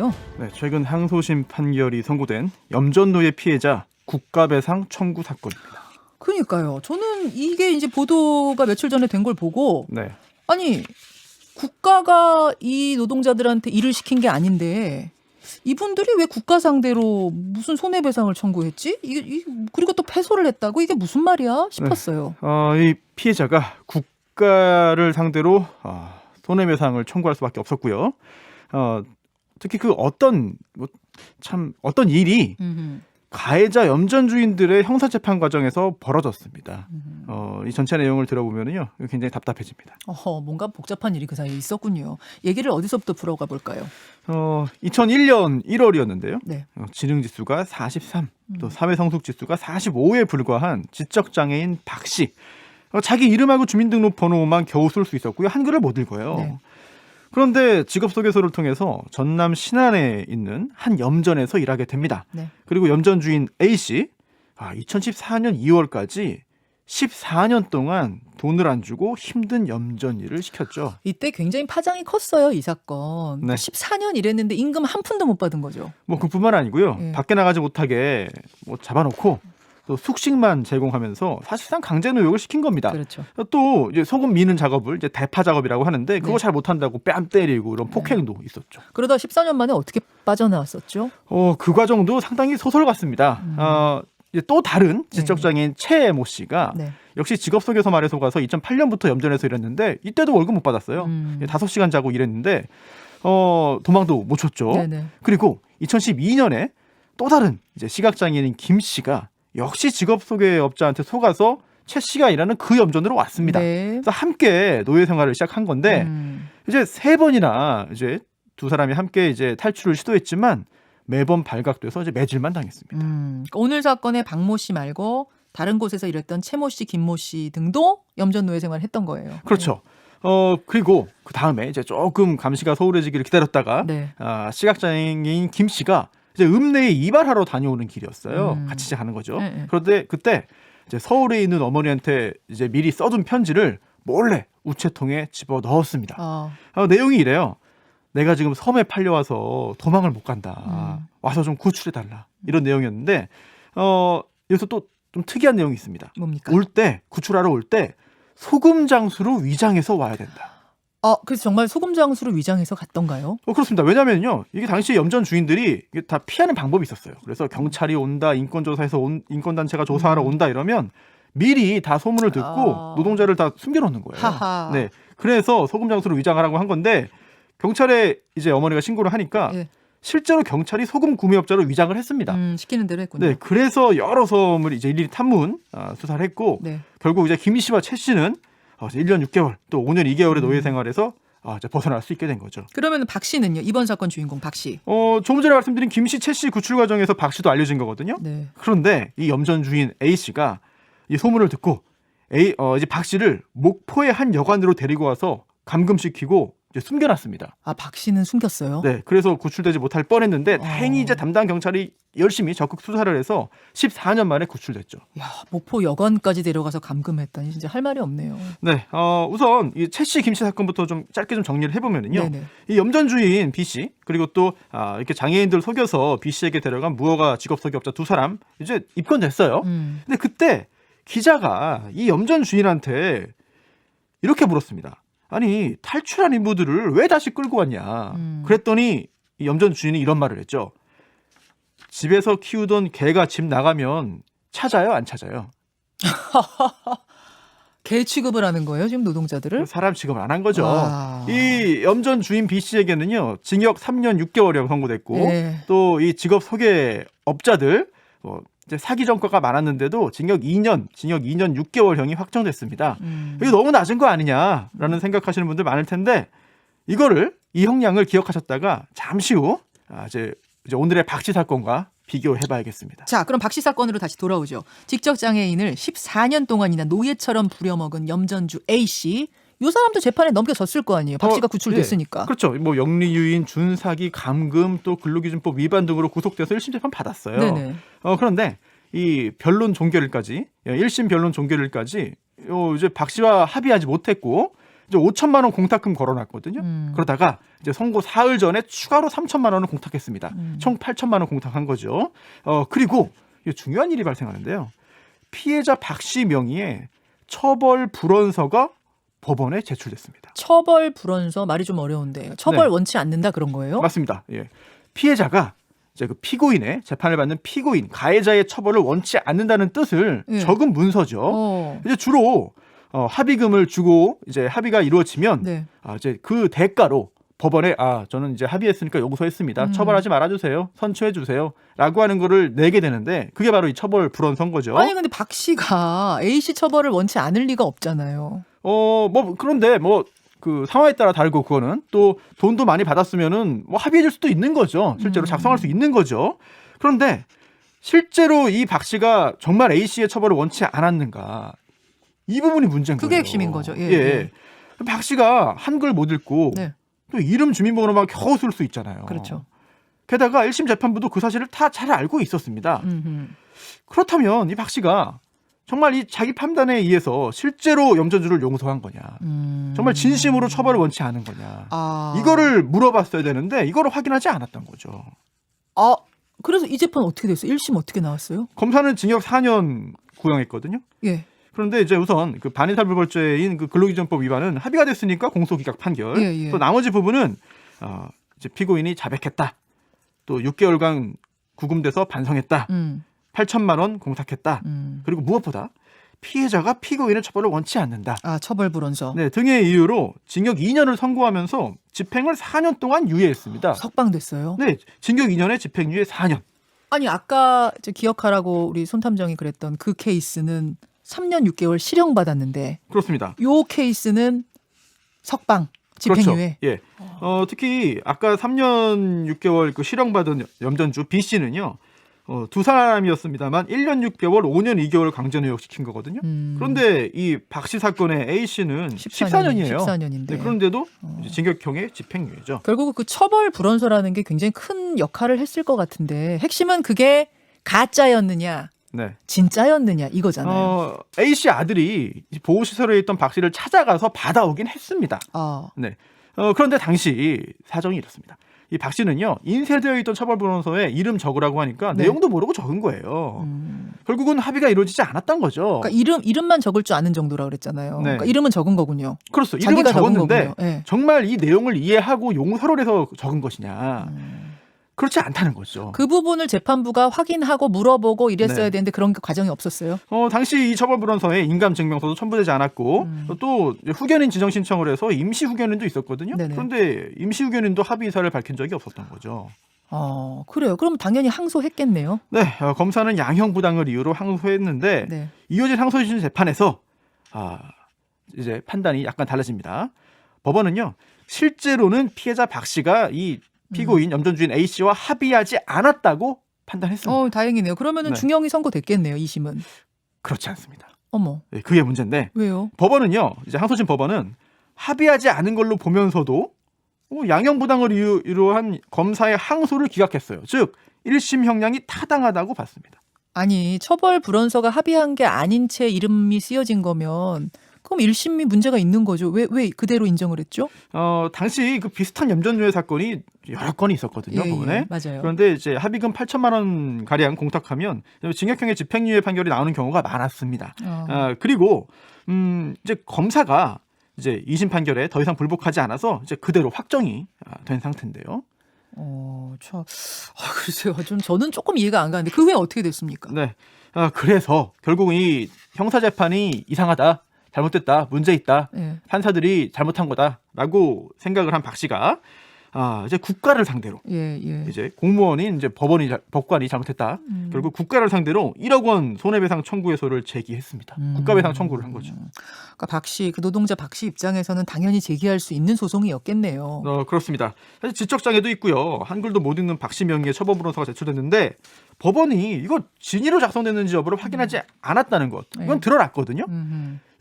건가요? 네, 최근 항소심 판결이 선고된 염전노예 피해자 국가배상 청구 사건입니다. 그러니까요. 저는 이게 이제 보도가 며칠 전에 된 걸 보고 네, 아니 국가가 이 노동자들한테 일을 시킨 게 아닌데 이분들이 왜 국가 상대로 무슨 손해배상을 청구했지? 그리고 또 패소를 했다고? 이게 무슨 말이야? 싶었어요. 이 피해자가 국가를 상대로 손해배상을 청구할 수밖에 없었고요. 특히 그 어떤 일이 가해자 염전주인들의 형사재판 과정에서 벌어졌습니다. 이 전체 내용을 들어보면요, 굉장히 답답해집니다. 뭔가 복잡한 일이 그 사이에 있었군요. 얘기를 어디서부터 풀어가 볼까요? 2001년 1월이었는데요. 네. 지능지수가 43, 또 사회성숙지수가 45에 불과한 지적장애인 박 씨. 자기 이름하고 주민등록번호만 겨우 쓸 수 있었고요. 한글을 못 읽어요. 네. 그런데 직업소개서를 통해서 전남 신안에 있는 한 염전에서 일하게 됩니다. 네. 그리고 염전 주인 A씨 2014년 2월까지 14년 동안 돈을 안 주고 힘든 염전 일을 시켰죠. 이때 굉장히 파장이 컸어요, 이 사건. 네. 14년 일했는데 임금 한 푼도 못 받은 거죠. 뭐 그뿐만 아니고요. 예. 밖에 나가지 못하게 잡아놓고 또 숙식만 제공하면서 사실상 강제 노역을 시킨 겁니다. 그렇죠. 또 이제 소금 미는 작업을 이제 대파 작업이라고 하는데 그거 네. 잘 못한다고 뺨 때리고 이런 폭행도 있었죠. 그러다 14년 만에 어떻게 빠져나왔었죠? 그 과정도 상당히 소설 같습니다. 이제 또 다른 지적장애인 최모 씨가 네. 역시 직업소개서 말에 속아서 2008년부터 염전에서 일했는데 이때도 월급 못 받았어요. 5시간 자고 일했는데 도망도 못 쳤죠. 네네. 그리고 2012년에 또 다른 이제 시각장애인 김 씨가 역시 직업소개업자한테 속아서 최 씨가 일하는 그 염전으로 왔습니다. 네. 그래서 함께 노예 생활을 시작한 건데 이제 3번이나 이제 두 사람이 함께 이제 탈출을 시도했지만 매번 발각돼서 이제 매질만 당했습니다. 그러니까 오늘 사건의 박모 씨 말고 다른 곳에서 일했던 최모 씨, 김모 씨 등도 염전 노예 생활을 했던 거예요. 그렇죠. 그리고 그 다음에 이제 조금 감시가 소홀해지기를 기다렸다가 네. 시각장애인 김 씨가 이제 읍내에 이발하러 다녀오는 길이었어요. 같이 이제 가는 거죠. 네. 그런데 그때 이제 서울에 있는 어머니한테 이제 미리 써둔 편지를 몰래 우체통에 집어 넣었습니다. 내용이 이래요. 내가 지금 섬에 팔려와서 도망을 못 간다. 와서 좀 구출해달라. 이런 내용이었는데 여기서 또 좀 특이한 내용이 있습니다. 뭡니까? 구출하러 올 때 소금 장수로 위장해서 와야 된다. 그래서 정말 소금 장수로 위장해서 갔던가요? 그렇습니다. 왜냐면요, 이게 당시 염전 주인들이 이게 다 피하는 방법이 있었어요. 그래서 경찰이 온다, 인권조사에서 인권단체가 조사하러 온다 이러면 미리 다 소문을 듣고 노동자를 다 숨겨놓는 거예요. 하하. 네, 그래서 소금 장수로 위장하라고 한 건데 경찰에 이제 어머니가 신고를 하니까 예. 실제로 경찰이 소금 구매업자로 위장을 했습니다. 시키는 대로 했군요. 네, 그래서 여러 섬을 이제 일일이 탐문 수사를 했고 네. 결국 이제 김 씨와 최 씨는 1년 6개월 또 5년 2개월의 노예 생활에서 이제 벗어날 수 있게 된 거죠. 그러면 박 씨는요? 이번 사건 주인공 박 씨. 조금 전에 말씀드린 김 씨, 최 씨 구출 과정에서 박 씨도 알려진 거거든요. 네. 그런데 이 염전 주인 A 씨가 이 소문을 듣고 이제 박 씨를 목포의 한 여관으로 데리고 와서 감금시키고 이제 숨겨놨습니다. 박 씨는 숨겼어요? 네, 그래서 구출되지 못할 뻔했는데 다행히 이제 담당 경찰이 열심히 적극 수사를 해서 14년 만에 구출됐죠. 야, 목포 여관까지 데려가서 감금했다니 진짜 할 말이 없네요. 네, 우선 이 최 씨, 김 씨 사건부터 좀 짧게 좀 정리를 해보면은요. 네네. 이 염전 주인 B 씨 그리고 또 이렇게 장애인들 속여서 B 씨에게 데려간 무허가 직업소개업자 두 사람 이제 입건됐어요. 근데 그때 기자가 이 염전 주인한테 이렇게 물었습니다. 아니 탈출한 인부들을 왜 다시 끌고 왔냐. 그랬더니 이 염전 주인이 이런 말을 했죠. 집에서 키우던 개가 집 나가면 찾아요, 안 찾아요? 개 취급을 하는 거예요, 지금 노동자들을? 사람 취급을 안 한 거죠. 와. 이 염전 주인 B 씨에게는요, 징역 3년 6개월이 선고됐고, 네. 또 이 직업 소개업자들 이제 사기 전과가 많았는데도 징역 2년 6개월형이 확정됐습니다. 이거 너무 낮은 거 아니냐라는 생각하시는 분들 많을 텐데 이 형량을 기억하셨다가 잠시 후 이제 오늘의 박 씨 사건과 비교해봐야겠습니다. 자, 그럼 박 씨 사건으로 다시 돌아오죠. 직접장애인을 14년 동안이나 노예처럼 부려먹은 염전주 A 씨. 이 사람도 재판에 넘겨졌을 거 아니에요. 박 씨가 구출됐으니까. 네. 그렇죠. 뭐 영리유인, 준사기, 감금, 또 근로기준법 위반 등으로 구속돼서 1심 재판 받았어요. 네네. 그런데 이 변론 종결일까지 1심 변론 종결일까지 이제 박 씨와 합의하지 못했고 이제 5천만 원 공탁금 걸어놨거든요. 그러다가 이제 선고 사흘 전에 추가로 3천만 원을 공탁했습니다. 총 8천만 원 공탁한 거죠. 그리고 중요한 일이 발생하는데요. 피해자 박 씨 명의의 처벌 불원서가 법원에 제출됐습니다. 처벌 불원서 말이 좀 어려운데요. 처벌 네. 원치 않는다 그런 거예요? 맞습니다. 예. 피해자가 이제 그 피고인의 재판을 받는 피고인 가해자의 처벌을 원치 않는다는 뜻을 예. 적은 문서죠. 이제 주로 합의금을 주고 이제 합의가 이루어지면 네. 이제 그 대가로 법원에 저는 이제 합의했으니까 용서했습니다. 처벌하지 말아주세요. 선처해주세요.라고 하는 거를 내게 되는데 그게 바로 이 처벌 불원서인 거죠. 아니 근데 박 씨가 A 씨 처벌을 원치 않을 리가 없잖아요. 그런데 그 상황에 따라 다르고 그거는 또 돈도 많이 받았으면은 합의해줄 수도 있는 거죠. 실제로 작성할 수 있는 거죠. 그런데 실제로 이 박 씨가 정말 A 씨의 처벌을 원치 않았는가 이 부분이 문제인 거예요. 그게 핵심인 거죠. 예. 예. 박 씨가 한글 못 읽고 네. 또 이름 주민번호만 겨우 쓸 수 있잖아요. 그렇죠. 게다가 1심 재판부도 그 사실을 다 잘 알고 있었습니다. 그렇다면 이 박 씨가 정말 이 자기 판단에 의해서 실제로 염전주를 용서한 거냐. 정말 진심으로 처벌을 원치 않은 거냐. 이거를 물어봤어야 되는데 이거를 확인하지 않았던 거죠. 그래서 이 재판 어떻게 됐어요? 1심 어떻게 나왔어요? 검사는 징역 4년 구형했거든요. 예. 그런데 이제 우선 그 반인사불벌죄인 그 근로기준법 위반은 합의가 됐으니까 공소기각 판결. 예. 또 나머지 부분은 이제 피고인이 자백했다. 또 6개월간 구금돼서 반성했다. 8천만 원 공탁했다. 그리고 무엇보다 피해자가 피고인의 처벌을 원치 않는다. 처벌 불원서. 네, 등의 이유로 징역 2년을 선고하면서 집행을 4년 동안 유예했습니다. 석방됐어요? 네, 징역 2년에 집행유예 4년. 아니 아까 기억하라고 우리 손탐정이 그랬던 그 케이스는 3년 6개월 실형 받았는데 그렇습니다. 요 케이스는 석방 집행유예. 그렇죠. 예. 특히 아까 3년 6개월 그 실형받은 염전주 B 씨는요. 두 사람이었습니다만 1년 6개월, 5년 2개월 강제노역 시킨 거거든요. 그런데 이 박 씨 사건의 A 씨는 14년이에요. 14년인데. 네, 그런데도 이제 징역형의 집행유예죠. 결국 그 처벌 불원서라는 게 굉장히 큰 역할을 했을 것 같은데 핵심은 그게 가짜였느냐, 네. 진짜였느냐 이거잖아요. A 씨 아들이 보호시설에 있던 박 씨를 찾아가서 받아오긴 했습니다. 네. 그런데 당시 사정이 이렇습니다. 이 박 씨는요 인쇄되어 있던 처벌 불원서에 이름 적으라고 하니까 네. 내용도 모르고 적은 거예요. 결국은 합의가 이루어지지 않았던 거죠. 그러니까 이름만 적을 줄 아는 정도라 그랬잖아요. 네. 그러니까 이름은 적은 거군요. 그렇죠. 이름은 자기가 적은 적었는데 거군요. 네. 정말 이 내용을 이해하고 용서를 해서 적은 것이냐. 그렇지 않다는 거죠. 그 부분을 재판부가 확인하고 물어보고 이랬어야 네. 되는데 그런 과정이 없었어요. 당시 이 처벌불원서에 인감증명서도 첨부되지 않았고 또 후견인 지정 신청을 해서 임시 후견인도 있었거든요. 네네. 그런데 임시 후견인도 합의 의사를 밝힌 적이 없었던 거죠. 그래요. 그럼 당연히 항소했겠네요. 네, 검사는 양형 부당을 이유로 항소했는데 네. 이어진 항소심 재판에서 이제 판단이 약간 달라집니다. 법원은요 실제로는 피해자 박 씨가 이 피고인 염전주인 A 씨와 합의하지 않았다고 판단했습니다. 다행이네요. 그러면은 네. 중형이 선고됐겠네요. 2심은. 그렇지 않습니다. 어머. 네, 그게 문제인데 왜요? 법원은요 이제 항소심 법원은 합의하지 않은 걸로 보면서도 양형부당을 이유로 한 검사의 항소를 기각했어요. 즉 1심 형량이 타당하다고 봤습니다. 아니 처벌 불원서가 합의한 게 아닌 채 이름이 쓰여진 거면 그럼 1심이 문제가 있는 거죠. 왜 그대로 인정을 했죠? 당시 그 비슷한 염전유예 사건이 여러 건이 있었거든요. 법원에. 맞아요. 그런데 이제 합의금 8천만 원 가량 공탁하면 징역형의 집행유예 판결이 나오는 경우가 많았습니다. 그리고 이제 검사가 이제 2심 판결에 더 이상 불복하지 않아서 이제 그대로 확정이 된 상태인데요. 글쎄요. 저는 조금 이해가 안 가는데 그 후에 어떻게 됐습니까? 네. 그래서 결국은 이 형사 재판이 이상하다. 잘못됐다, 문제 있다, 네. 판사들이 잘못한 거다라고 생각을 한 박 씨가 이제 국가를 상대로 이제 공무원인 이제 법관이 잘못했다. 결국 국가를 상대로 1억 원 손해배상 청구해소를 제기했습니다. 국가배상 청구를 한 거죠. 그러니까 박 씨, 그 노동자 박 씨 입장에서는 당연히 제기할 수 있는 소송이었겠네요. 그렇습니다. 사실 지적 장애도 있고요. 한글도 못 읽는 박 씨 명의의 처벌불원서가 제출됐는데 법원이 이거 진위로 작성됐는지 여부를 확인하지 않았다는 것. 이건 드러났거든요.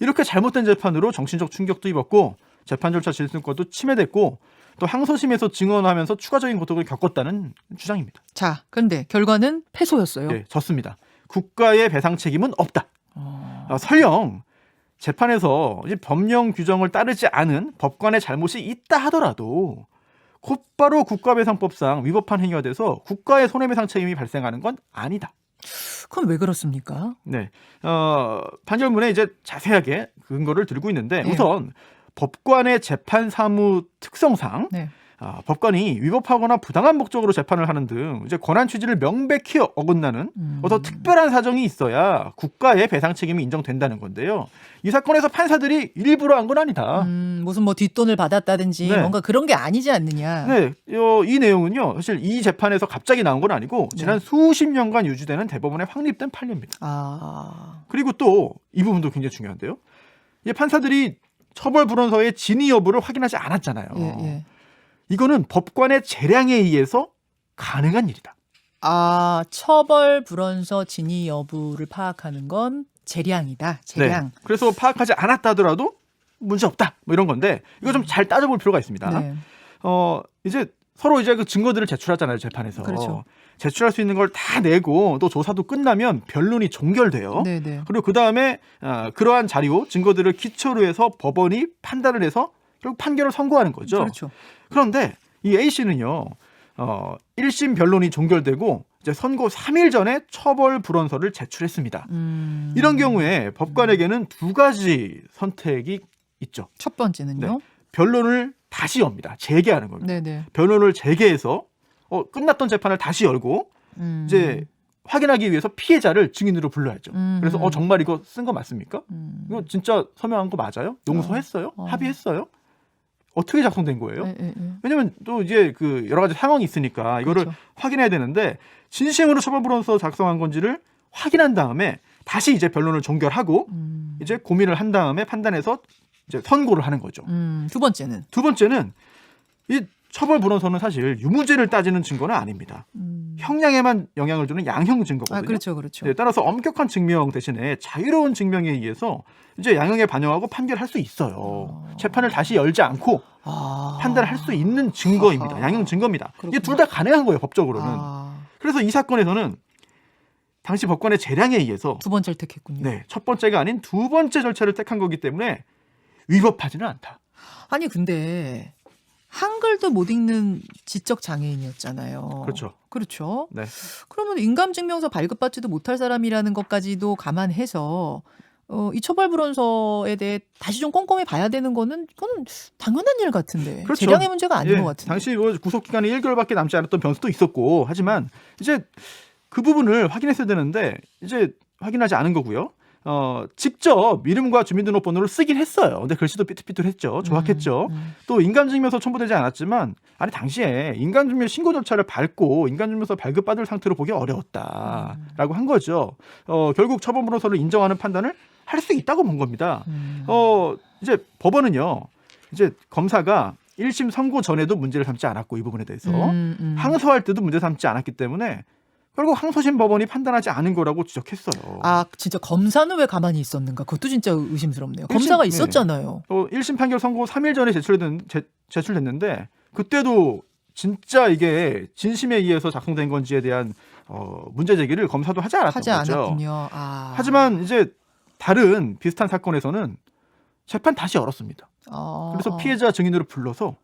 이렇게 잘못된 재판으로 정신적 충격도 입었고 재판 절차 질서권도 침해됐고 또 항소심에서 증언하면서 추가적인 고통을 겪었다는 주장입니다. 자, 그런데 결과는 패소였어요. 네, 졌습니다. 국가의 배상 책임은 없다. 설령 재판에서 이제 법령 규정을 따르지 않은 법관의 잘못이 있다 하더라도 곧바로 국가배상법상 위법한 행위가 돼서 국가의 손해배상 책임이 발생하는 건 아니다. 그건 왜 그렇습니까? 네, 판결문에 이제 자세하게 근거를 들고 있는데 네. 우선 법관의 재판 사무 특성상 네. 법관이 위법하거나 부당한 목적으로 재판을 하는 등 이제 권한 취지를 명백히 어긋나는 어떤 특별한 사정이 있어야 국가의 배상 책임이 인정된다는 건데요. 이 사건에서 판사들이 일부러 한 건 아니다. 무슨 뭐 뒷돈을 받았다든지 네. 뭔가 그런 게 아니지 않느냐. 네, 이 내용은요. 사실 이 재판에서 갑자기 나온 건 아니고 지난 수십 년간 유지되는 대법원에 확립된 판례입니다. 그리고 또 이 부분도 굉장히 중요한데요. 이 판사들이 처벌 불원서의 진위 여부를 확인하지 않았잖아요. 예. 이거는 법관의 재량에 의해서 가능한 일이다. 처벌 불원서 진위 여부를 파악하는 건 재량이다. 재량. 네. 그래서 파악하지 않았다 하더라도 문제 없다. 뭐 이런 건데 이거 좀 잘 따져볼 필요가 있습니다. 네. 이제 서로 이제 그 증거들을 제출하잖아요, 재판에서. 그렇죠. 제출할 수 있는 걸 다 내고 또 조사도 끝나면 변론이 종결돼요. 네네. 그리고 그 다음에 그러한 자료, 증거들을 기초로 해서 법원이 판단을 해서 결국 판결을 선고하는 거죠. 그렇죠. 그런데 이 A 씨는요, 1심 변론이 종결되고 이제 선고 3일 전에 처벌 불원서를 제출했습니다. 이런 경우에 법관에게는 두 가지 선택이 있죠. 첫 번째는요. 네. 변론을 다시 엽니다. 재개하는 겁니다. 네네. 변론을 재개해서 끝났던 재판을 다시 열고 이제 확인하기 위해서 피해자를 증인으로 불러야죠. 그래서 정말 이거 쓴 거 맞습니까? 이거 진짜 서명한 거 맞아요? 용서했어요? 합의했어요? 어떻게 작성된 거예요? 왜냐면 또 이제 그 여러 가지 상황이 있으니까 이거를 그렇죠. 확인해야 되는데 진심으로 처벌불원서 작성한 건지를 확인한 다음에 다시 이제 변론을 종결하고 이제 고민을 한 다음에 판단해서 이제 선고를 하는 거죠. 두 번째는 두 번째는 이 처벌불원서는 사실 유무죄를 따지는 증거는 아닙니다. 형량에만 영향을 주는 양형 증거거든요. 그렇죠. 네, 따라서 엄격한 증명 대신에 자유로운 증명에 의해서 이제 양형에 반영하고 판결할 수 있어요. 재판을 다시 열지 않고 판단을 할 수 있는 증거입니다. 양형 증거입니다. 이게 둘 다 가능한 거예요, 법적으로는. 그래서 이 사건에서는 당시 법관의 재량에 의해서 두 번째를 택했군요. 네, 첫 번째가 아닌 두 번째 절차를 택한 거기 때문에 위법하지는 않다. 아니 근데 한글도 못 읽는 지적 장애인이었잖아요. 그렇죠. 네. 그러면 인감증명서 발급받지도 못할 사람이라는 것까지도 감안해서 이 처벌불원서에 대해 다시 좀 꼼꼼히 봐야 되는 거는 그건 당연한 일 같은데 그렇죠. 재량의 문제가 아닌 것 같은데. 당시 뭐 구속기간이 1개월밖에 남지 않았던 변수도 있었고 하지만 이제 그 부분을 확인했어야 되는데 이제 확인하지 않은 거고요. 직접 이름과 주민등록번호를 쓰긴 했어요. 근데 글씨도 삐뚤삐뚤했죠. 조악했죠. 또 인감증명서 첨부되지 않았지만 아니 당시에 인감증명 신고 절차를 밟고 인감증명서 발급받을 상태로 보기 어려웠다라고 한 거죠. 결국 처벌불원서를 인정하는 판단을 할 수 있다고 본 겁니다. 이제 법원은요. 이제 검사가 1심 선고 전에도 문제를 삼지 않았고 이 부분에 대해서 항소할 때도 문제 삼지 않았기 때문에 결국 항소심 법원이 판단하지 않은 거라고 지적했어요. 진짜 검사는 왜 가만히 있었는가? 그것도 진짜 의심스럽네요. 검사가 있었잖아요. 1심 판결 선고 3일 전에 제출됐는데 그때도 진짜 이게 진심에 의해서 작성된 건지에 대한 문제 제기를 검사도 하지 않았던 거죠. 않았군요. 하지만 이제 다른 비슷한 사건에서는 재판 다시 열었습니다. 그래서 피해자 증인으로 불러서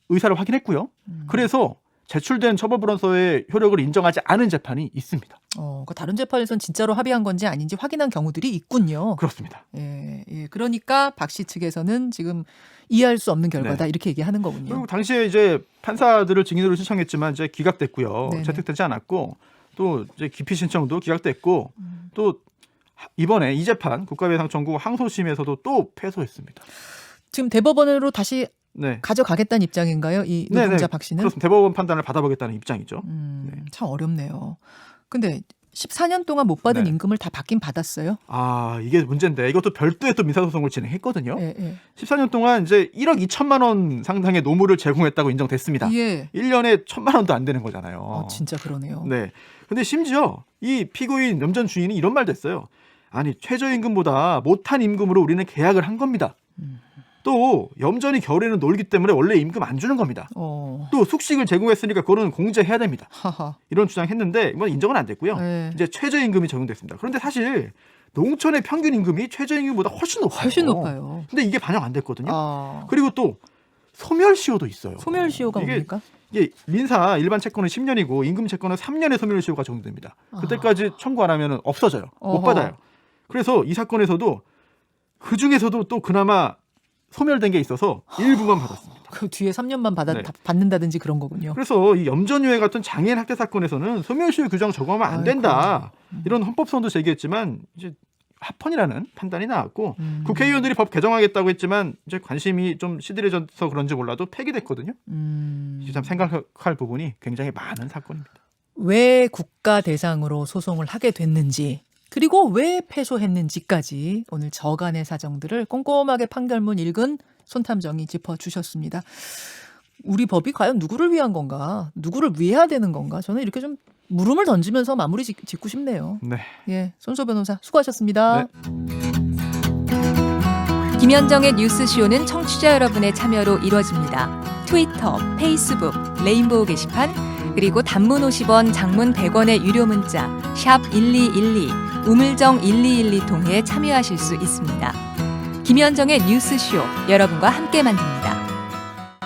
의사를 확인했고요. 그래서 제출된 처벌불원서의 효력을 인정하지 않은 재판이 있습니다. 그러니까 다른 재판에서는 진짜로 합의한 건지 아닌지 확인한 경우들이 있군요. 그렇습니다. 예. 그러니까 박 씨 측에서는 지금 이해할 수 없는 결과다 이렇게 얘기하는 거군요. 그리고 당시에 이제 판사들을 증인으로 신청했지만 이제 기각됐고요. 네네. 채택되지 않았고 또 이제 기피 신청도 기각됐고 또 이번에 이 재판 국가배상 청구 항소심에서도 또 패소했습니다. 지금 대법원으로 다시 네. 가져가겠다는 입장인가요? 이 노동자 박 씨는? 그렇습니다. 대법원 판단을 받아보겠다는 입장이죠. 참 어렵네요. 근데 14년 동안 못 받은 네. 임금을 다 받긴 받았어요? 이게 문제인데 이것도 별도의 또 민사소송을 진행했거든요. 예. 14년 동안 이제 1억 2천만 원 상당의 노무를 제공했다고 인정됐습니다. 예. 1년에 1,000만 원도 안 되는 거잖아요. 진짜 그러네요. 네. 근데 심지어 이 피고인 염전 주인이 이런 말도 했어요. 아니 최저임금보다 못한 임금으로 우리는 계약을 한 겁니다. 또 염전이 겨울에는 놀기 때문에 원래 임금 안 주는 겁니다. 또 숙식을 제공했으니까 그거는 공제해야 됩니다. 하하. 이런 주장했는데 이건 인정은 안 됐고요. 네. 이제 최저임금이 적용됐습니다. 그런데 사실 농촌의 평균 임금이 최저임금보다 훨씬 높아요. 훨씬 높아요. 근데 이게 반영 안 됐거든요. 아. 그리고 또 소멸시효도 있어요. 소멸시효가 이게 뭡니까? 이게 민사 일반 채권은 10년이고 임금 채권은 3년의 소멸시효가 적용됩니다. 그때까지 청구 안 하면 없어져요. 못 어허. 받아요. 그래서 이 사건에서도 그 중에서도 또 그나마 소멸된 게 있어서 일부만 받았습니다. 그 뒤에 3년만 네. 받는다든지 그런 거군요. 그래서 이 염전유해 같은 장애인 학대 사건에서는 소멸시효 규정 적용하면 안 된다. 이런 헌법소원도 제기했지만 이제 합헌이라는 판단이 나왔고 국회의원들이 법 개정하겠다고 했지만 이제 관심이 좀 시들해져서 그런지 몰라도 폐기됐거든요. 이게 참 생각할 부분이 굉장히 많은 사건입니다. 왜 국가 대상으로 소송을 하게 됐는지 그리고 왜 패소했는지까지 오늘 저간의 사정들을 꼼꼼하게 판결문 읽은 손탐정이 짚어주셨습니다. 우리 법이 과연 누구를 위한 건가? 누구를 위해야 되는 건가? 저는 이렇게 좀 물음을 던지면서 마무리 짓고 싶네요. 네. 예, 손소 변호사 수고하셨습니다. 네. 김현정의 뉴스쇼는 청취자 여러분의 참여로 이루어집니다. 트위터, 페이스북, 레인보우 게시판, 그리고 단문 50원, 장문 100원의 유료 문자 샵 1212, 우물정 1212 통해 참여하실 수 있습니다. 김현정의 뉴스쇼, 여러분과 함께 만듭니다.